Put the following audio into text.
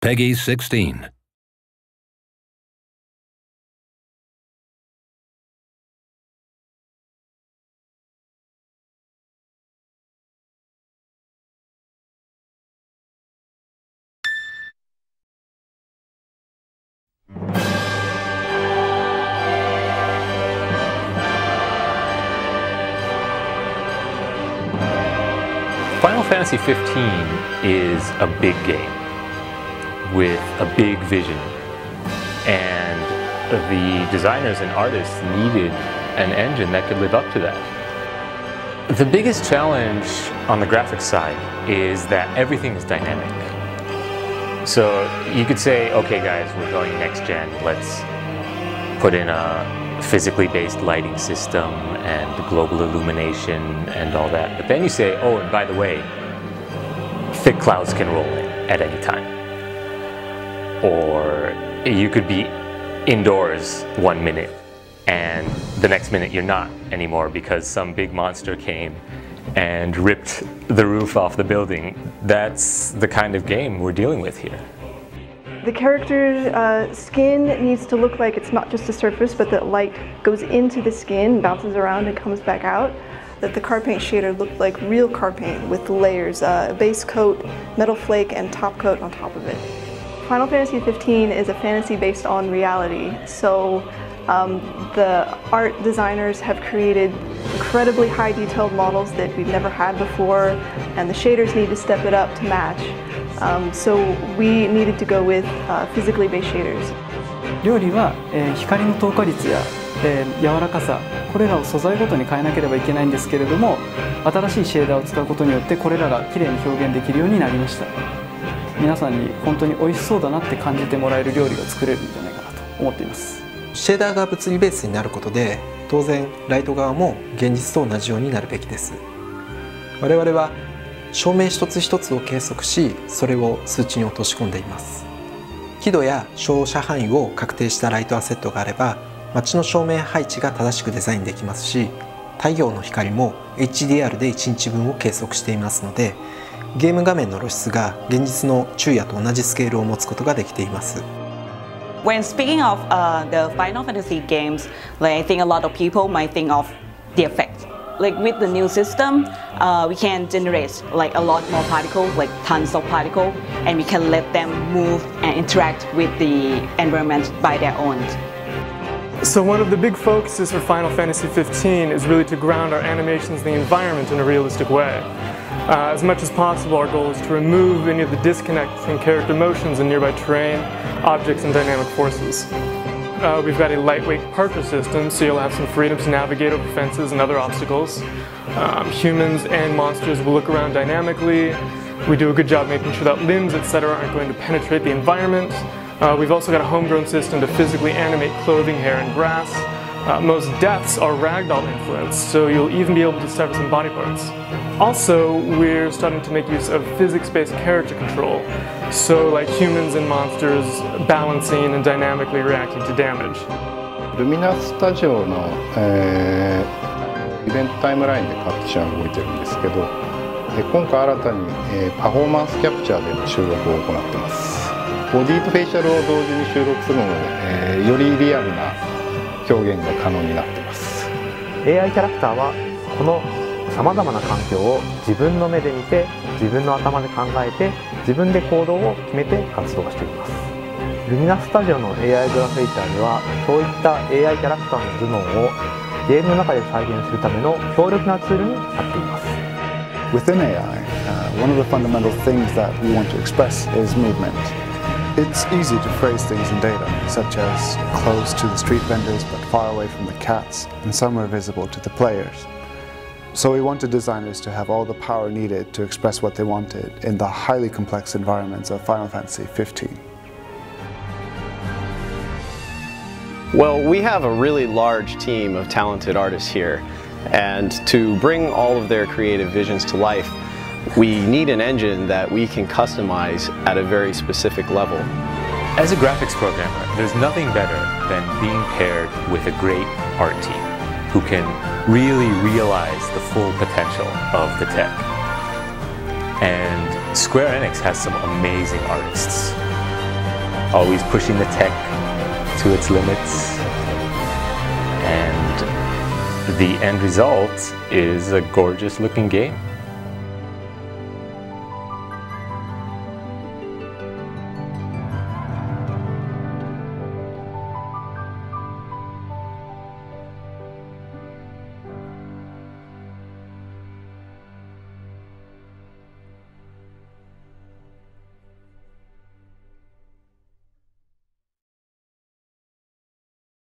Peggy 16. Final Fantasy 15 is a big game with a big vision, and the designers and artists needed an engine that could live up to that. The biggest challenge on the graphics side is that everything is dynamic. So you could say, okay guys, we're going next gen, let's put in a physically based lighting system and global illumination and all that. But then you say, oh, and by the way, thick clouds can roll in at any time. Or you could be indoors 1 minute and the next minute you're not anymore because some big monster came and ripped the roof off the building. That's the kind of game we're dealing with here. The character's skin needs to look like it's not just a surface, but that light goes into the skin, bounces around and comes back out. That the car paint shader looked like real car paint with layers, a base coat, metal flake, and top coat on top of it. Final Fantasy 15 is a fantasy based on reality, so the art designers have created incredibly high detailed models that we've never had before, and the shaders need to step it up to match. So we needed to go with physically based shaders. 料理は、光の透過率や、柔らかさ、これらを素材ごとに変えなければいけないんですけれども、新しいシェーダーを使うことによってこれらがきれいに表現できるようになりました。皆さんに本当に美味しそうだなって感じてもらえる料理が作れるんじゃないかなと思っています。シェーダーが物理ベースになることで、当然ライト側も現実と同じようになるべきです。我々は照明一つ一つを計測し、それを数値に落とし込んでいます。輝度や照射範囲を確定したライトアセットがあれば、街の照明配置が正しくデザインできますし、太陽の光も HDR で1日分を計測していますので、ゲーム画面の露出が現実の昼夜と同じスケールを持つことができています。When speaking of the Final Fantasy games, I think a lot of people might think of the effect. Like with the new system, we can generate like a lot more particles, like tons of particles, and we can let them move and interact with the environment by their own. So one of the big focuses for Final Fantasy 15 is really to ground our animations in the environment in a realistic way. As much as possible, our goal is to remove any of the disconnect between character motions and nearby terrain, objects, and dynamic forces. We've got a lightweight parkour system, so you'll have some freedom to navigate over fences and other obstacles. Humans and monsters will look around dynamically. We do a good job making sure that limbs, etc. aren't going to penetrate the environment. We've also got a homegrown system to physically animate clothing, hair, and grass. Most deaths are ragdoll influenced, so you'll even be able to sever some body parts. Also, we're starting to make use of physics-based character control, so like humans and monsters balancing and dynamically reacting to damage. ルミナスタジオの、イベントタイムラインで各社が動いてるんですけど、今回新たに、パフォーマンスキャプチャーでの収録を行っています。ボディとフェイシャルを同時に収録するので、よりリアルな表現が可能になっています。 AI キャラクターはこのさまざまな環境を自分の目で見て、自分の頭で考えて、自分で行動を決めて活動しています。ルミナスタジオの AI グラフェイチャーでは、そういった AI キャラクターの頭脳をゲームの中で再現するための強力なツールになっています。 Within AI, one of the fundamental things that we want to express is movement. It's easy to phrase things in data, such as close to the street vendors but far away from the cats, and somewhere visible to the players. So we wanted designers to have all the power needed to express what they wanted in the highly complex environments of Final Fantasy 15. Well, we have a really large team of talented artists here, and to bring all of their creative visions to life, we need an engine that we can customize at a very specific level. As a graphics programmer, there's nothing better than being paired with a great art team who can really realize the full potential of the tech. And Square Enix has some amazing artists always pushing the tech to its limits, and the end result is a gorgeous looking game.